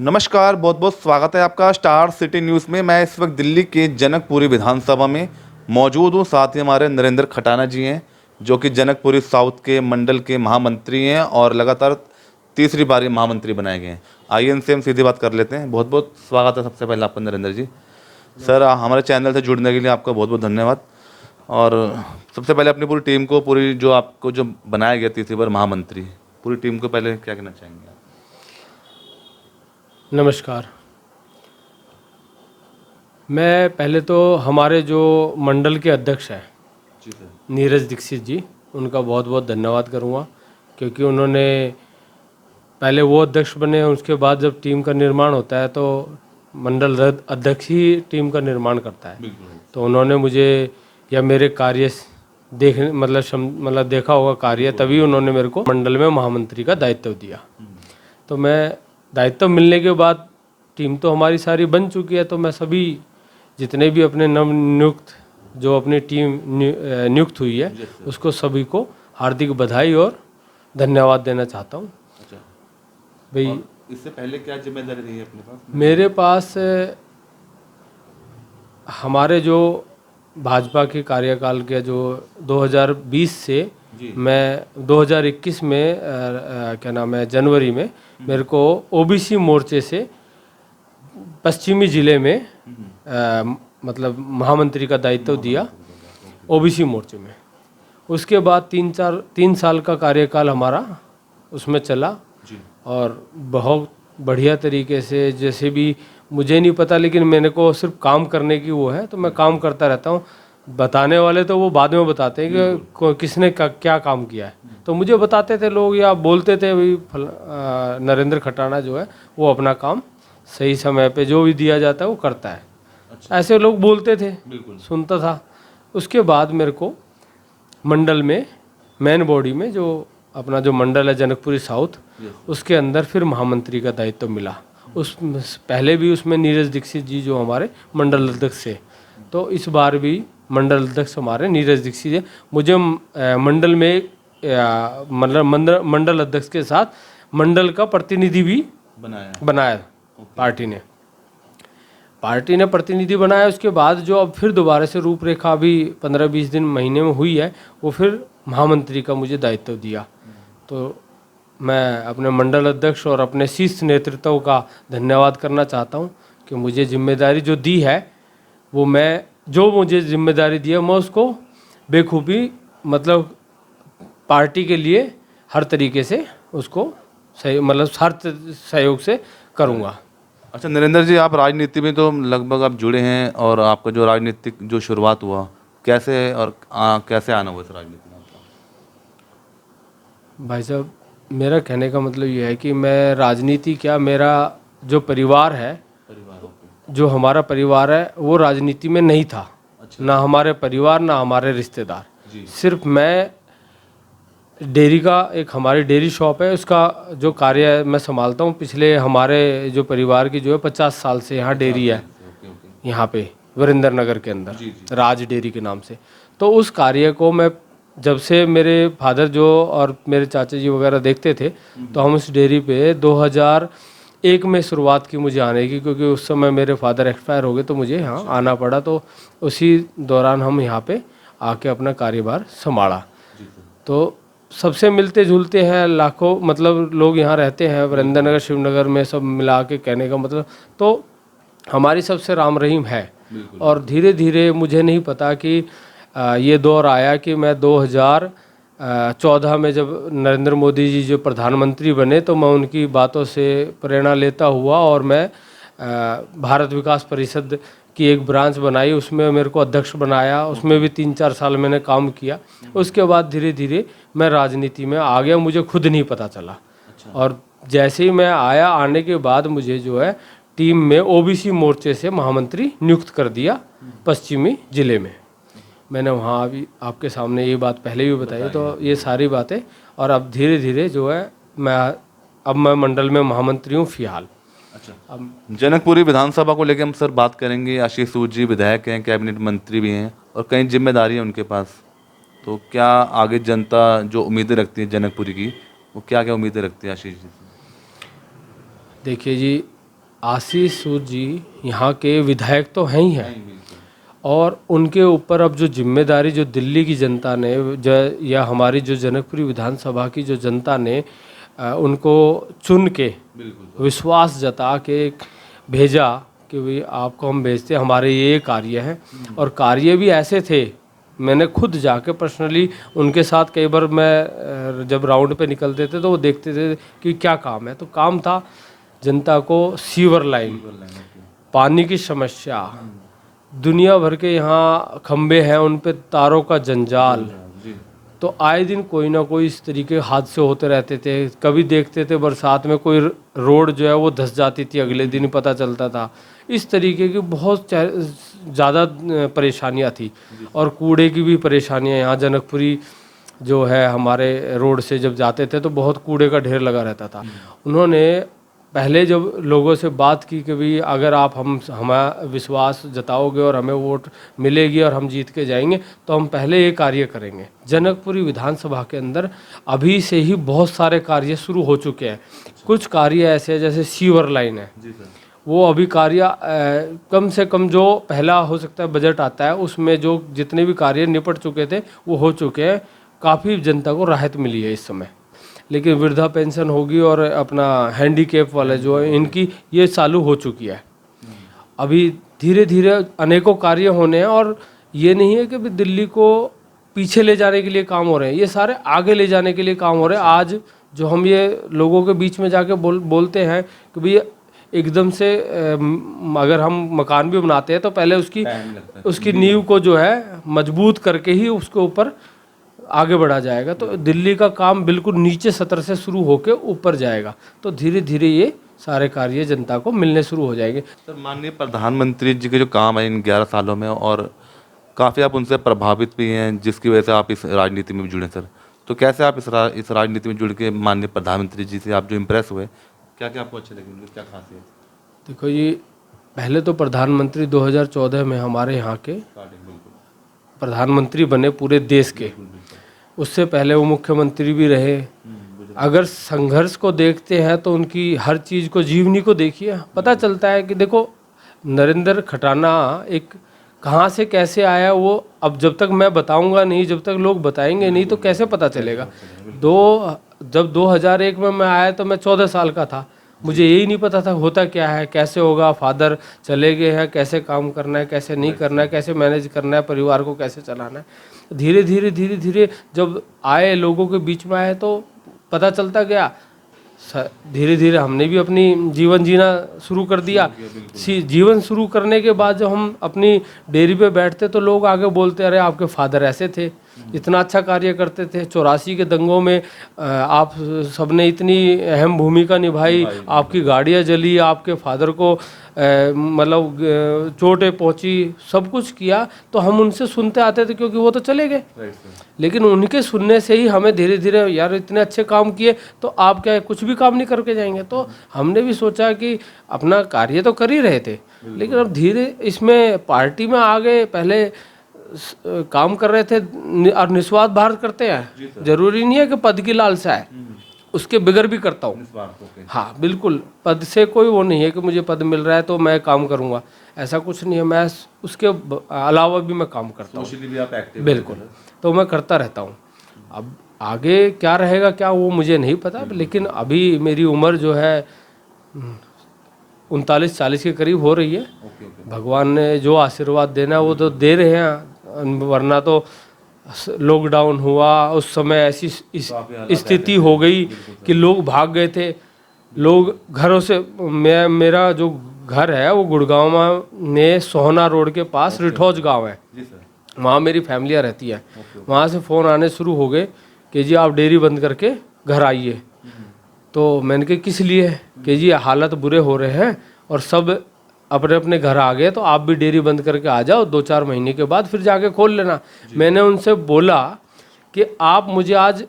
नमस्कार, बहुत बहुत स्वागत है आपका स्टार सिटी न्यूज़ में। मैं इस वक्त दिल्ली के जनकपुरी विधानसभा में मौजूद हूँ। साथ ही हमारे नरेंद्र खटाना जी हैं, जो कि जनकपुरी साउथ के मंडल के महामंत्री हैं और लगातार तीसरी बार ये महामंत्री बनाए गए हैं। आइए इनसे हम सीधी बात कर लेते हैं। बहुत बहुत स्वागत है सबसे पहले आपका नरेंद्र जी। सर, हमारे चैनल से जुड़ने के लिए आपका बहुत बहुत धन्यवाद। और सबसे पहले अपनी पूरी टीम को, पूरी जो आपको जो बनाया गया तीसरी बार महामंत्री, पूरी टीम को पहले क्या कहना चाहेंगे आप? नमस्कार। मैं पहले तो हमारे जो मंडल के अध्यक्ष हैं जी सर। नीरज दीक्षित जी, उनका बहुत बहुत धन्यवाद करूँगा, क्योंकि उन्होंने पहले वो अध्यक्ष बने, उसके बाद जब टीम का निर्माण होता है तो मंडल अध्यक्ष ही टीम का निर्माण करता है। तो उन्होंने मुझे या मेरे कार्य मतलब देखा होगा कार्य, तभी उन्होंने मेरे को मंडल में महामंत्री का दायित्व दिया। तो मैं दायित्व मिलने के बाद टीम तो हमारी सारी बन चुकी है, तो मैं सभी जितने भी अपने नवनियुक्त जो अपनी टीम नियुक्त हुई है उसको सभी को हार्दिक बधाई और धन्यवाद देना चाहता हूँ। अच्छा भाई, इससे पहले क्या जिम्मेदारी रही है अपने पास? मेरे पास हमारे जो भाजपा के कार्यकाल के जो 2020 से मैं 2021 में क्या नाम है, जनवरी में मेरे को ओबीसी मोर्चे से पश्चिमी जिले में मतलब महामंत्री का दायित्व दिया ओबीसी मोर्चे में। उसके बाद 3 साल का कार्यकाल हमारा उसमें चला और बहुत बढ़िया तरीके से, जैसे भी मुझे नहीं पता, लेकिन मैंने को सिर्फ काम करने की वो है, तो मैं काम करता रहता हूँ। बताने वाले तो वो बाद में बताते हैं कि किसने क्या काम किया है, तो मुझे बताते थे लोग या बोलते थे भाई नरेंद्र खटाना जो है वो अपना काम सही समय पे जो भी दिया जाता है वो करता है। अच्छा। ऐसे लोग बोलते थे, सुनता था। उसके बाद मेरे को मंडल में मेन बॉडी में जो अपना जो मंडल है जनकपुरी साउथ, उसके अंदर फिर महामंत्री का दायित्व मिला। उस पहले भी उसमें नीरज दीक्षित जी जो हमारे मंडल अध्यक्ष थे, तो इस बार भी मंडल अध्यक्ष हमारे नीरज दीक्षित है। मुझे मंडल में मंडल अध्यक्ष के साथ मंडल का प्रतिनिधि भी बनाया पार्टी ने प्रतिनिधि बनाया। उसके बाद जो अब फिर दोबारा से रूपरेखा अभी 15-20 दिन महीने में हुई है, वो फिर महामंत्री का मुझे दायित्व दिया। तो मैं अपने मंडल अध्यक्ष और अपने शीर्ष नेतृत्व का धन्यवाद करना चाहता हूं कि मुझे जिम्मेदारी जो दी है, वो जो मुझे जिम्मेदारी दी है मैं उसको बेखूबी मतलब पार्टी के लिए हर तरीके से उसको सही मतलब हर सहयोग से करूँगा। अच्छा नरेंद्र जी, आप राजनीति में तो लगभग आप जुड़े हैं, और आपका जो राजनीतिक जो शुरुआत हुआ कैसे और कैसे आना हुआ इस राजनीति में? भाई साहब, मेरा कहने का मतलब ये है कि मैं राजनीति क्या, मेरा जो परिवार है, जो हमारा परिवार है वो राजनीति में नहीं था। अच्छा। ना हमारे परिवार ना हमारे रिश्तेदार, सिर्फ मैं डेयरी का हमारी डेयरी शॉप है, उसका जो कार्य मैं संभालता हूँ। पिछले हमारे जो परिवार की जो है 50 साल से यहाँ डेयरी है, यहाँ पे वीरेंद्र नगर के अंदर राज डेयरी के नाम से। तो उस कार्य को मैं जब से मेरे फादर जो और मेरे चाचा जी वगैरह देखते थे, तो हम उस डेयरी पे 2001 में शुरुआत की मुझे आने की, क्योंकि उस समय मेरे फादर एक्सपायर हो गए तो मुझे यहाँ आना पड़ा। तो उसी दौरान हम यहाँ पे आके अपना कार्यभार संभाला। तो सबसे मिलते जुलते हैं, लाखों मतलब लोग यहाँ रहते हैं वीरेंद्र नगर शिवनगर में, सब मिला के कहने का मतलब तो हमारी सबसे राम रहीम है। और धीरे धीरे मुझे नहीं पता कि ये दौर आया कि मैं 2014 में जब नरेंद्र मोदी जी जो प्रधानमंत्री बने, तो मैं उनकी बातों से प्रेरणा लेता हुआ और मैं भारत विकास परिषद की एक ब्रांच बनाई, उसमें मेरे को अध्यक्ष बनाया। उसमें भी 3-4 साल मैंने काम किया। उसके बाद धीरे धीरे मैं राजनीति में आ गया, मुझे खुद नहीं पता चला। और जैसे ही मैं आया, आने के बाद मुझे जो है टीम में ओबीसी मोर्चे से महामंत्री नियुक्त कर दिया पश्चिमी जिले में। मैंने वहाँ अभी आपके सामने ये बात पहले भी बताई, तो ये सारी बातें। और अब धीरे धीरे जो है मैं मंडल में महामंत्री हूँ फिलहाल। अच्छा, अब जनकपुरी विधानसभा को लेकर हम सर बात करेंगे। आशीष सूद जी विधायक हैं, कैबिनेट मंत्री भी हैं और कई जिम्मेदारी है उनके पास। तो क्या आगे जनता जो उम्मीदें रखती है जनकपुरी की, वो क्या क्या उम्मीदें रखती है आशीष जी से? देखिए जी, आशीष सूद जी यहाँ के विधायक तो हैं ही हैं, और उनके ऊपर अब जो जिम्मेदारी जो दिल्ली की जनता ने या हमारी जो जनकपुरी विधानसभा की जो जनता ने उनको चुन के विश्वास जता के भेजा कि भाई आपको हम भेजते, हमारे ये कार्य है। और कार्य भी ऐसे थे, मैंने खुद जाके पर्सनली उनके साथ कई बार मैं जब राउंड पे निकलते थे तो वो देखते थे कि क्या काम है। तो काम था जनता को सीवर लाइन, पानी की समस्या, दुनिया भर के यहाँ खंबे हैं उन पे तारों का जंजाल, तो आए दिन कोई ना कोई इस तरीके हादसे होते रहते थे। कभी देखते थे बरसात में कोई रोड जो है वो धंस जाती थी, अगले दिन पता चलता था। इस तरीके की बहुत ज़्यादा परेशानियाँ थी, और कूड़े की भी परेशानियाँ। यहाँ जनकपुरी जो है हमारे रोड से जब जाते थे तो बहुत कूड़े का ढेर लगा रहता था। उन्होंने पहले जब लोगों से बात की कि भाई अगर आप हमें विश्वास जताओगे और हमें वोट मिलेगी और हम जीत के जाएंगे तो हम पहले ये कार्य करेंगे। जनकपुरी विधानसभा के अंदर अभी से ही बहुत सारे कार्य शुरू हो चुके हैं। कुछ कार्य ऐसे हैं जैसे सीवर लाइन है, वो अभी कार्य कम से कम जो पहला हो सकता है बजट आता है उसमें जो जितने भी कार्य निपट चुके थे वो हो चुके हैं। काफ़ी जनता को राहत मिली है इस समय। लेकिन वृद्धा पेंशन होगी और अपना हैंडीकैप वाले जो है इनकी ये चालू हो चुकी है। अभी धीरे धीरे अनेकों कार्य होने हैं, और ये नहीं है कि दिल्ली को पीछे ले जाने के लिए काम हो रहे हैं, ये सारे आगे ले जाने के लिए काम हो रहे हैं। आज जो हम ये लोगों के बीच में जाके बोलते हैं कि भाई एकदम से अगर हम मकान भी बनाते हैं तो पहले उसकी नींव को जो है मजबूत करके ही उसके ऊपर आगे बढ़ा जाएगा। तो दिल्ली का काम बिल्कुल नीचे सतर से शुरू होकर ऊपर जाएगा, तो धीरे धीरे ये सारे कार्य जनता को मिलने शुरू हो जाएंगे। सर, माननीय प्रधानमंत्री जी के जो काम है इन 11 सालों में, और काफ़ी आप उनसे प्रभावित भी हैं जिसकी वजह से आप इस राजनीति में भी जुड़े सर, तो कैसे आप इस राजनीति में जुड़ के माननीय प्रधानमंत्री जी से आप जो इम्प्रेस हुए, क्या क्या आपको अच्छे लगे, उनकी क्या खासियत? देखो जी, पहले तो प्रधानमंत्री 2014 में हमारे यहाँ के प्रधानमंत्री बने पूरे देश के, उससे पहले वो मुख्यमंत्री भी रहे। अगर संघर्ष को देखते हैं तो उनकी हर चीज़ को, जीवनी को देखिए, पता चलता है कि देखो नरेंद्र खटाना एक कहाँ से कैसे आया, वो अब जब तक मैं बताऊंगा नहीं, जब तक लोग बताएंगे नहीं तो कैसे पता चलेगा। जब 2001 में मैं आया तो मैं 14 साल का था, मुझे यही नहीं पता था होता क्या है, कैसे होगा। फादर चले गए हैं, कैसे काम करना है, कैसे नहीं करना है, कैसे मैनेज करना है, परिवार को कैसे चलाना है। धीरे धीरे जब आए, लोगों के बीच में आए तो पता चलता गया। धीरे धीरे हमने भी अपनी जीवन जीना शुरू कर दिया। जीवन शुरू करने के बाद जब हम अपनी डेयरी पे बैठते तो लोग आगे बोलते, अरे आपके फादर ऐसे थे, इतना अच्छा कार्य करते थे, 84 के दंगों में आप सबने इतनी अहम भूमिका निभाई, आपकी गाड़ियाँ जली, आपके फादर को मतलब चोटें पहुंची, सब कुछ किया। तो हम उनसे सुनते आते थे क्योंकि वो तो चले गए, लेकिन उनके सुनने से ही हमें धीरे धीरे, यार इतने अच्छे काम किए तो आप क्या कुछ भी काम नहीं करके जाएंगे। तो हमने भी सोचा कि अपना कार्य तो कर ही रहे थे, लेकिन अब धीरे इसमें पार्टी में आ गए। पहले काम कर रहे थे और निस्वार्थ भारत करते हैं, जरूरी नहीं है कि पद की लालसा है, उसके बगैर भी करता हूँ। हाँ बिल्कुल, पद से कोई वो नहीं है कि मुझे पद मिल रहा है तो मैं काम करूँगा, ऐसा कुछ नहीं है। मैं उसके अलावा भी मैं काम करता हूँ, बिल्कुल, तो मैं करता रहता हूँ। अब आगे क्या रहेगा क्या वो मुझे नहीं पता, लेकिन अभी मेरी उम्र जो है 39-40 के करीब हो रही है। भगवान ने जो आशीर्वाद देना वो तो दे रहे हैं, वरना तो लॉकडाउन हुआ उस समय ऐसी स्थिति हो गई कि लोग भाग गए थे, लोग घरों से। मेरा जो घर है वो गुड़गांव में सोहना रोड के पास रिठौज गांव है, वहाँ मेरी फैमिलियाँ रहती है। वहाँ से फ़ोन आने शुरू हो गए कि जी आप डेयरी बंद करके घर आइए। तो मैंने कहा किस लिए, कि जी हालत बुरे हो रहे हैं और सब अपने अपने घर आ गए, तो आप भी डेयरी बंद करके आ जाओ, 2-4 महीने के बाद फिर जाके खोल लेना। मैंने उनसे बोला कि आप मुझे आज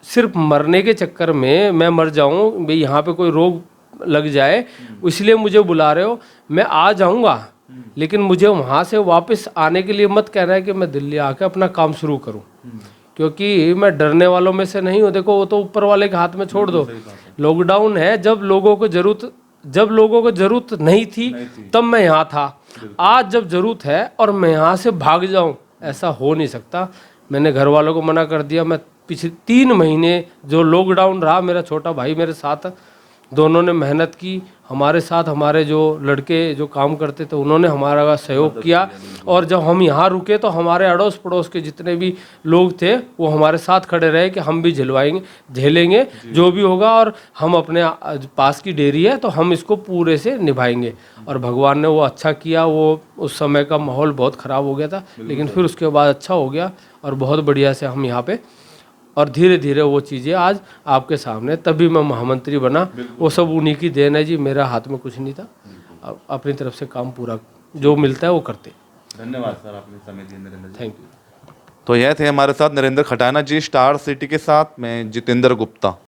सिर्फ मरने के चक्कर में मैं मर जाऊं, भाई यहाँ पे कोई रोग लग जाए इसलिए मुझे बुला रहे हो, मैं आ जाऊंगा, लेकिन मुझे वहाँ से वापस आने के लिए मत कहना है कि मैं दिल्ली आके अपना काम शुरू करूँ, क्योंकि मैं डरने वालों में से नहीं हूँ। देखो वो तो ऊपर वाले के हाथ में छोड़ दो। लॉकडाउन है, जब लोगों को जरूरत जब लोगों को जरूरत नहीं थी तब मैं यहाँ था। आज जब जरूरत है और मैं यहाँ से भाग जाऊँ, ऐसा हो नहीं सकता। मैंने घर वालों को मना कर दिया। मैं पिछले 3 महीने जो लॉकडाउन रहा, मेरा छोटा भाई मेरे साथ, दोनों ने मेहनत की हमारे साथ। हमारे जो लड़के जो काम करते थे उन्होंने हमारा सहयोग किया। और जब हम यहाँ रुके तो हमारे अड़ोस पड़ोस के जितने भी लोग थे वो हमारे साथ खड़े रहे कि हम भी झेलेंगे जो भी होगा, और हम अपने पास की डेयरी है तो हम इसको पूरे से निभाएंगे। और भगवान ने वो अच्छा किया। वो उस समय का माहौल बहुत ख़राब हो गया था, लेकिन फिर उसके बाद अच्छा हो गया और बहुत बढ़िया से हम यहाँ पे, और धीरे धीरे वो चीज़ें आज आपके सामने, तभी मैं महामंत्री बना। वो सब उन्हीं की देन है जी, मेरा हाथ में कुछ नहीं था। अपनी तरफ से काम पूरा जो मिलता है वो करते। धन्यवाद सर, आपने समय दिया नरेंद्र जी। Thank you. तो यह थे हमारे साथ नरेंद्र खटाना जी, स्टार सिटी के साथ। मैं जितेंद्र गुप्ता।